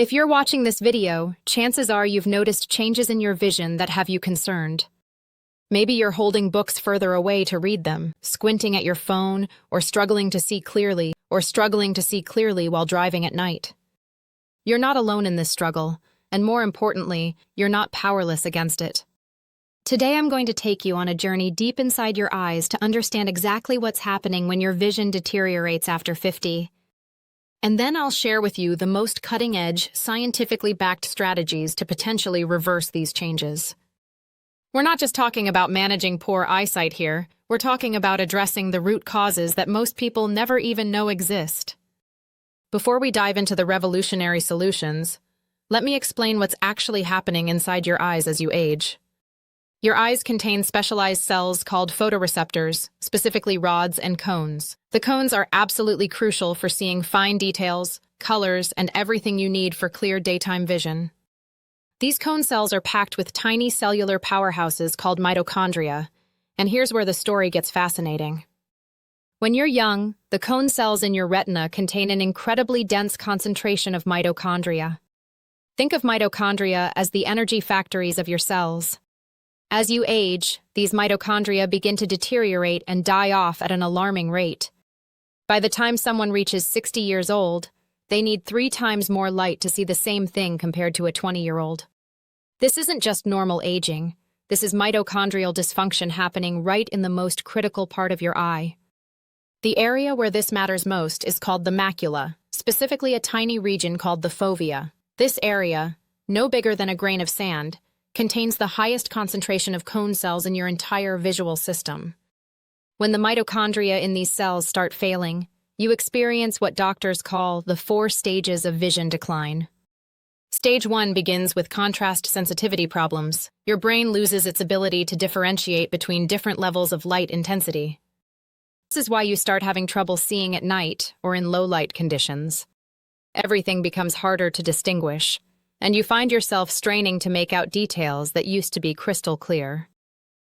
If you're watching this video, chances are you've noticed changes in your vision that have you concerned. Maybe you're holding books further away to read them, squinting at your phone, or struggling to see clearly while driving at night. You're not alone in this struggle, and more importantly, you're not powerless against it. Today I'm going to take you on a journey deep inside your eyes to understand exactly what's happening when your vision deteriorates after 50. And then I'll share with you the most cutting-edge, scientifically backed strategies to potentially reverse these changes. We're not just talking about managing poor eyesight here, we're talking about addressing the root causes that most people never even know exist. Before we dive into the revolutionary solutions, let me explain what's actually happening inside your eyes as you age. Your eyes contain specialized cells called photoreceptors, specifically rods and cones. The cones are absolutely crucial for seeing fine details, colors, and everything you need for clear daytime vision. These cone cells are packed with tiny cellular powerhouses called mitochondria, and here's where the story gets fascinating. When you're young, the cone cells in your retina contain an incredibly dense concentration of mitochondria. Think of mitochondria as the energy factories of your cells. As you age, these mitochondria begin to deteriorate and die off at an alarming rate. By the time someone reaches 60 years old, they need 3 times more light to see the same thing compared to a 20-year-old. This isn't just normal aging. This is mitochondrial dysfunction happening right in the most critical part of your eye. The area where this matters most is called the macula, specifically a tiny region called the fovea. This area, no bigger than a grain of sand, contains the highest concentration of cone cells in your entire visual system. When the mitochondria in these cells start failing, you experience what doctors call the 4 stages of vision decline. Stage 1 begins with contrast sensitivity problems. Your brain loses its ability to differentiate between different levels of light intensity. This is why you start having trouble seeing at night or in low-light conditions. Everything becomes harder to distinguish, and you find yourself straining to make out details that used to be crystal clear.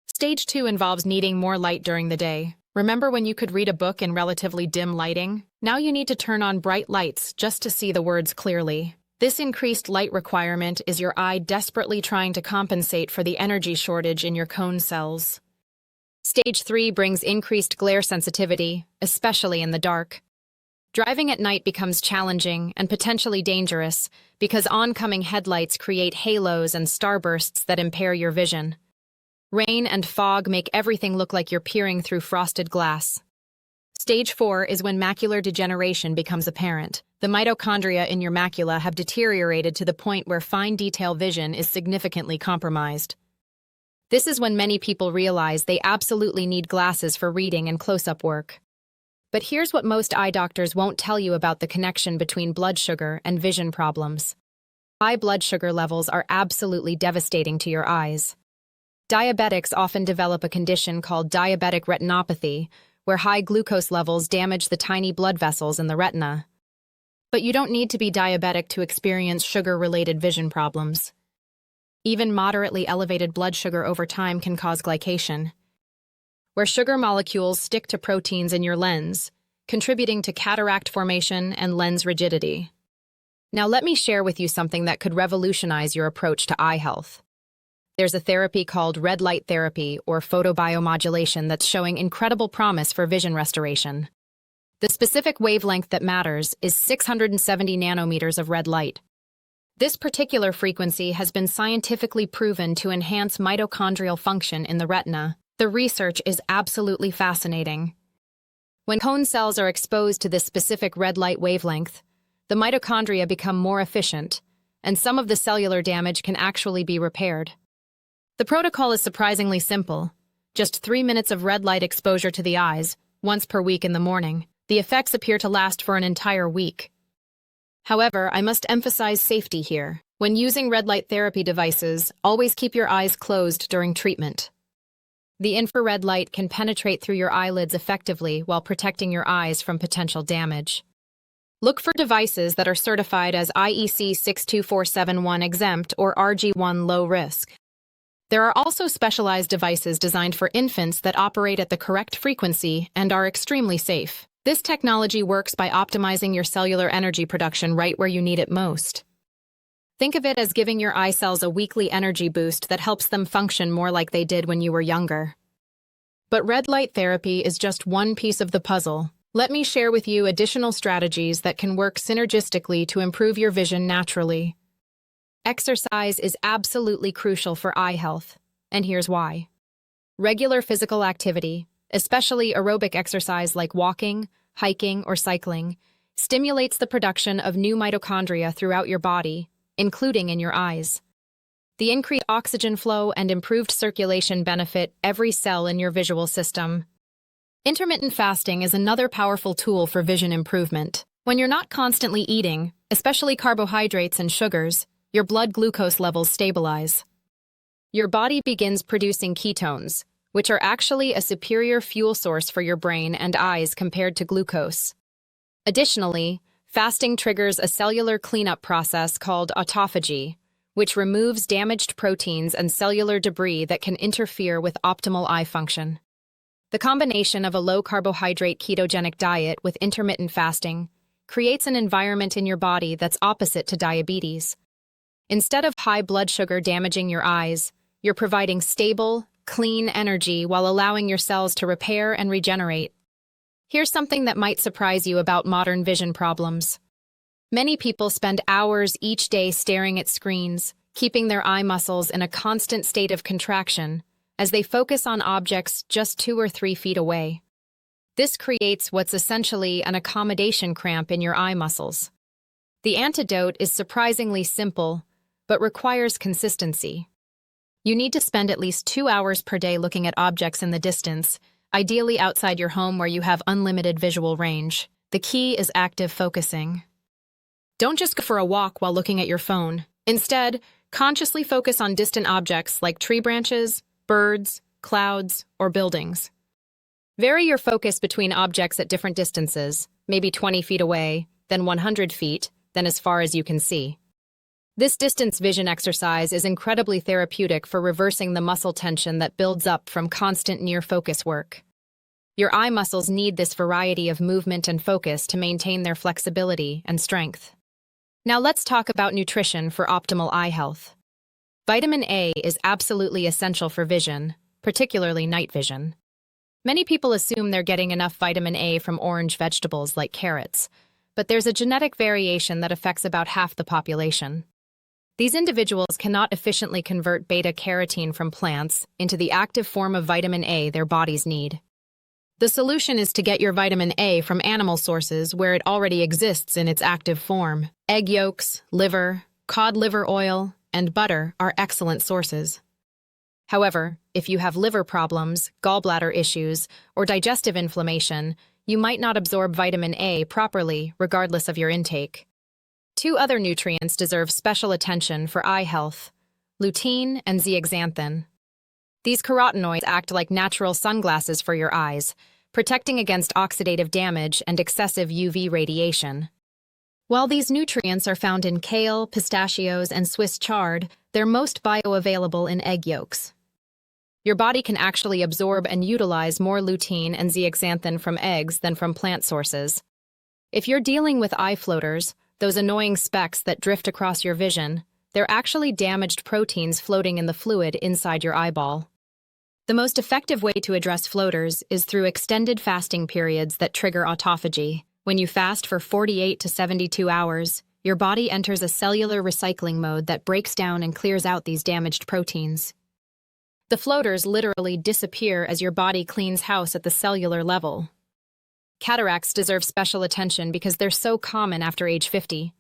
Stage 2 involves needing more light during the day. Remember when you could read a book in relatively dim lighting? Now you need to turn on bright lights just to see the words clearly. This increased light requirement is your eye desperately trying to compensate for the energy shortage in your cone cells. Stage 3 brings increased glare sensitivity, especially in the dark. Driving at night becomes challenging and potentially dangerous because oncoming headlights create halos and starbursts that impair your vision. Rain and fog make everything look like you're peering through frosted glass. Stage 4 is when macular degeneration becomes apparent. The mitochondria in your macula have deteriorated to the point where fine detail vision is significantly compromised. This is when many people realize they absolutely need glasses for reading and close-up work. But here's what most eye doctors won't tell you about the connection between blood sugar and vision problems. High blood sugar levels are absolutely devastating to your eyes. Diabetics often develop a condition called diabetic retinopathy, where high glucose levels damage the tiny blood vessels in the retina. But you don't need to be diabetic to experience sugar-related vision problems. Even moderately elevated blood sugar over time can cause glycation, where sugar molecules stick to proteins in your lens, contributing to cataract formation and lens rigidity. Now let me share with you something that could revolutionize your approach to eye health. There's a therapy called red light therapy or photobiomodulation that's showing incredible promise for vision restoration. The specific wavelength that matters is 670 nanometers of red light. This particular frequency has been scientifically proven to enhance mitochondrial function in the retina. The research is absolutely fascinating. When cone cells are exposed to this specific red light wavelength, the mitochondria become more efficient, and some of the cellular damage can actually be repaired. The protocol is surprisingly simple. Just 3 minutes of red light exposure to the eyes, once per week in the morning. The effects appear to last for an entire week. However, I must emphasize safety here. When using red light therapy devices, always keep your eyes closed during treatment. The infrared light can penetrate through your eyelids effectively while protecting your eyes from potential damage. Look for devices that are certified as IEC 62471 exempt or RG1 low risk. There are also specialized devices designed for infants that operate at the correct frequency and are extremely safe. This technology works by optimizing your cellular energy production right where you need it most. Think of it as giving your eye cells a weekly energy boost that helps them function more like they did when you were younger. But red light therapy is just one piece of the puzzle. Let me share with you additional strategies that can work synergistically to improve your vision naturally. Exercise is absolutely crucial for eye health, and here's why. Regular physical activity, especially aerobic exercise like walking, hiking, or cycling, stimulates the production of new mitochondria throughout your body, including in your eyes. The increased oxygen flow and improved circulation benefit every cell in your visual system. Intermittent fasting is another powerful tool for vision improvement. When you're not constantly eating, especially carbohydrates and sugars, your blood glucose levels stabilize. Your body begins producing ketones, which are actually a superior fuel source for your brain and eyes compared to glucose. Additionally, fasting triggers a cellular cleanup process called autophagy, which removes damaged proteins and cellular debris that can interfere with optimal eye function. The combination of a low-carbohydrate ketogenic diet with intermittent fasting creates an environment in your body that's opposite to diabetes. Instead of high blood sugar damaging your eyes, you're providing stable, clean energy while allowing your cells to repair and regenerate. Here's something that might surprise you about modern vision problems. Many people spend hours each day staring at screens, keeping their eye muscles in a constant state of contraction as they focus on objects just 2 or 3 feet away. This creates what's essentially an accommodation cramp in your eye muscles. The antidote is surprisingly simple, but requires consistency. You need to spend at least 2 hours per day looking at objects in the distance, ideally outside your home where you have unlimited visual range. The key is active focusing. Don't just go for a walk while looking at your phone. Instead, consciously focus on distant objects like tree branches, birds, clouds, or buildings. Vary your focus between objects at different distances, maybe 20 feet away, then 100 feet, then as far as you can see. This distance vision exercise is incredibly therapeutic for reversing the muscle tension that builds up from constant near-focus work. Your eye muscles need this variety of movement and focus to maintain their flexibility and strength. Now let's talk about nutrition for optimal eye health. Vitamin A is absolutely essential for vision, particularly night vision. Many people assume they're getting enough vitamin A from orange vegetables like carrots, but there's a genetic variation that affects about half the population. These individuals cannot efficiently convert beta-carotene from plants into the active form of vitamin A their bodies need. The solution is to get your vitamin A from animal sources where it already exists in its active form. Egg yolks, liver, cod liver oil, and butter are excellent sources. However, if you have liver problems, gallbladder issues, or digestive inflammation, you might not absorb vitamin A properly regardless of your intake. 2 other nutrients deserve special attention for eye health: lutein and zeaxanthin. These carotenoids act like natural sunglasses for your eyes, protecting against oxidative damage and excessive UV radiation. While these nutrients are found in kale, pistachios, and Swiss chard, they're most bioavailable in egg yolks. Your body can actually absorb and utilize more lutein and zeaxanthin from eggs than from plant sources. If you're dealing with eye floaters, those annoying specks that drift across your vision, they're actually damaged proteins floating in the fluid inside your eyeball. The most effective way to address floaters is through extended fasting periods that trigger autophagy. When you fast for 48 to 72 hours, your body enters a cellular recycling mode that breaks down and clears out these damaged proteins. The floaters literally disappear as your body cleans house at the cellular level. Cataracts deserve special attention because they're so common after age 50.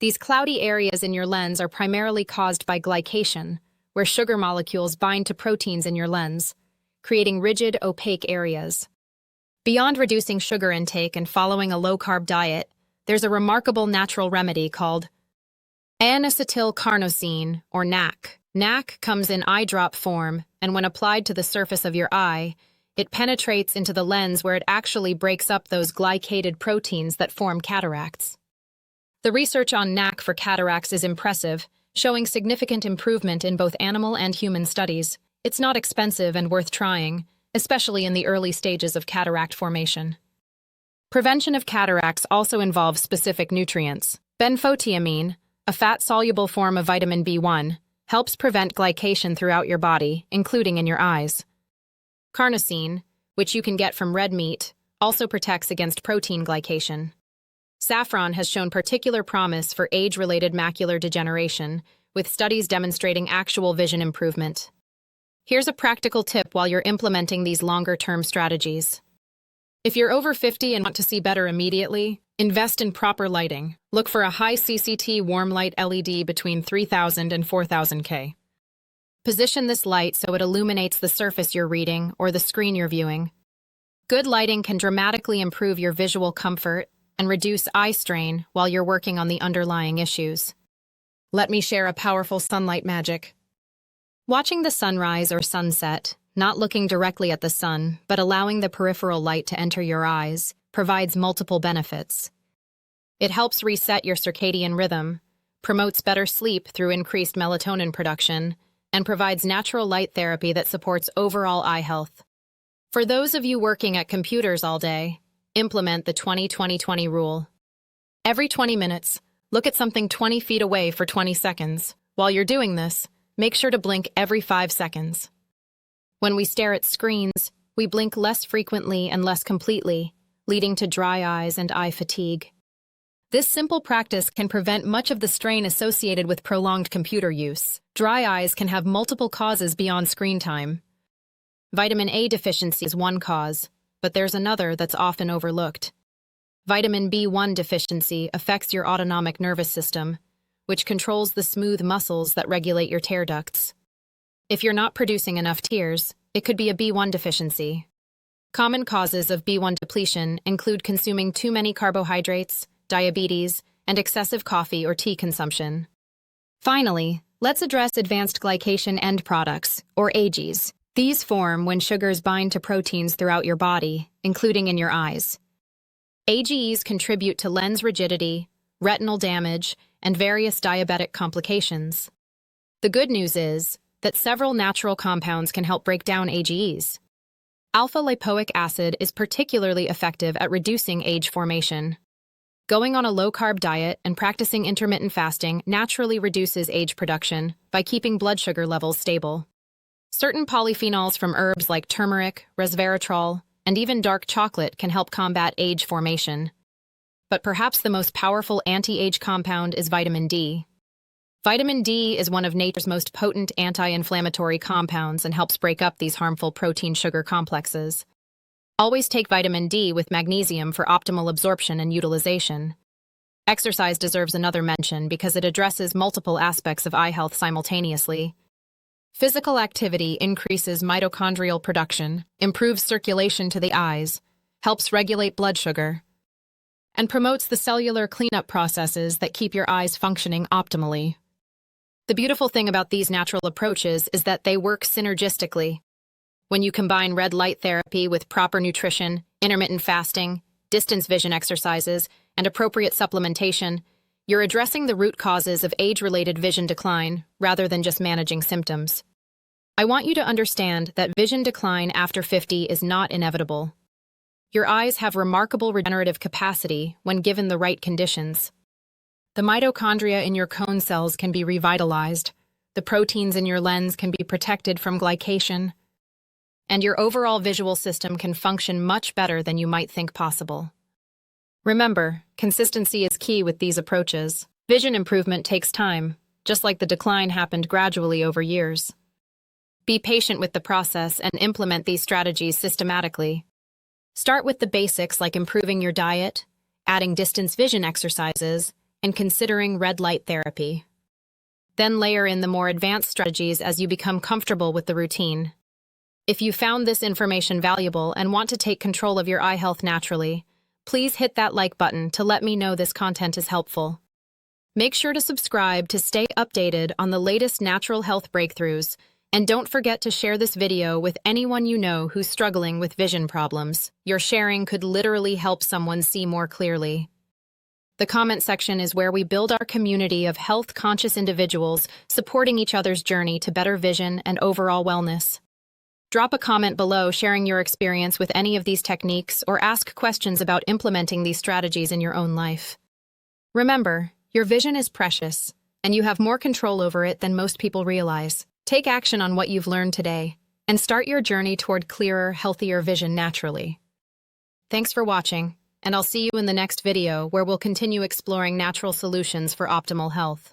These cloudy areas in your lens are primarily caused by glycation, where sugar molecules bind to proteins in your lens, creating rigid, opaque areas. Beyond reducing sugar intake and following a low-carb diet, there's a remarkable natural remedy called N-acetylcarnosine, or NAC. NAC comes in eye drop form, and when applied to the surface of your eye, it penetrates into the lens where it actually breaks up those glycated proteins that form cataracts. The research on NAC for cataracts is impressive, showing significant improvement in both animal and human studies. It's not expensive and worth trying, especially in the early stages of cataract formation. Prevention of cataracts also involves specific nutrients. Benfotiamine, a fat-soluble form of vitamin B1, helps prevent glycation throughout your body, including in your eyes. Carnosine, which you can get from red meat, also protects against protein glycation. Saffron has shown particular promise for age-related macular degeneration, with studies demonstrating actual vision improvement. Here's a practical tip while you're implementing these longer-term strategies. If you're over 50 and want to see better immediately, invest in proper lighting. Look for a high CCT warm light LED between 3000 and 4000 K. Position this light so it illuminates the surface you're reading or the screen you're viewing. Good lighting can dramatically improve your visual comfort and reduce eye strain while you're working on the underlying issues. Let me share a powerful sunlight magic. Watching the sunrise or sunset, not looking directly at the sun, but allowing the peripheral light to enter your eyes, provides multiple benefits. It helps reset your circadian rhythm, promotes better sleep through increased melatonin production, and provides natural light therapy that supports overall eye health. For those of you working at computers all day, implement the 20-20-20 rule. Every 20 minutes, look at something 20 feet away for 20 seconds. While you're doing this, make sure to blink every 5 seconds. When we stare at screens, we blink less frequently and less completely, leading to dry eyes and eye fatigue. This simple practice can prevent much of the strain associated with prolonged computer use. Dry eyes can have multiple causes beyond screen time. Vitamin A deficiency is one cause, but there's another that's often overlooked. Vitamin B1 deficiency affects your autonomic nervous system, which controls the smooth muscles that regulate your tear ducts. If you're not producing enough tears, it could be a B1 deficiency. Common causes of B1 depletion include consuming too many carbohydrates, diabetes, and excessive coffee or tea consumption. Finally, let's address advanced glycation end products, or AGEs. These form when sugars bind to proteins throughout your body, including in your eyes. AGEs contribute to lens rigidity, retinal damage, and various diabetic complications. The good news is that several natural compounds can help break down AGEs. Alpha-lipoic acid is particularly effective at reducing age formation. Going on a low-carb diet and practicing intermittent fasting naturally reduces age production by keeping blood sugar levels stable. Certain polyphenols from herbs like turmeric, resveratrol, and even dark chocolate can help combat age formation. But perhaps the most powerful anti-age compound is vitamin D. Vitamin D is one of nature's most potent anti-inflammatory compounds and helps break up these harmful protein-sugar complexes. Always take vitamin D with magnesium for optimal absorption and utilization. Exercise deserves another mention because it addresses multiple aspects of eye health simultaneously. Physical activity increases mitochondrial production, improves circulation to the eyes, helps regulate blood sugar, and promotes the cellular cleanup processes that keep your eyes functioning optimally. The beautiful thing about these natural approaches is that they work synergistically. When you combine red light therapy with proper nutrition, intermittent fasting, distance vision exercises, and appropriate supplementation, you're addressing the root causes of age-related vision decline rather than just managing symptoms. I want you to understand that vision decline after 50 is not inevitable. Your eyes have remarkable regenerative capacity when given the right conditions. The mitochondria in your cone cells can be revitalized, the proteins in your lens can be protected from glycation, and your overall visual system can function much better than you might think possible. Remember, consistency is key with these approaches. Vision improvement takes time, just like the decline happened gradually over years. Be patient with the process and implement these strategies systematically. Start with the basics like improving your diet, adding distance vision exercises, and considering red light therapy. Then layer in the more advanced strategies as you become comfortable with the routine. If you found this information valuable and want to take control of your eye health naturally, please hit that like button to let me know this content is helpful. Make sure to subscribe to stay updated on the latest natural health breakthroughs, and don't forget to share this video with anyone you know who's struggling with vision problems. Your sharing could literally help someone see more clearly. The comment section is where we build our community of health-conscious individuals supporting each other's journey to better vision and overall wellness. Drop a comment below sharing your experience with any of these techniques or ask questions about implementing these strategies in your own life. Remember, Your vision is precious, and you have more control over it than most people realize. Take action on what you've learned today, and start your journey toward clearer, healthier vision naturally. Thanks for watching, and I'll see you in the next video where we'll continue exploring natural solutions for optimal health.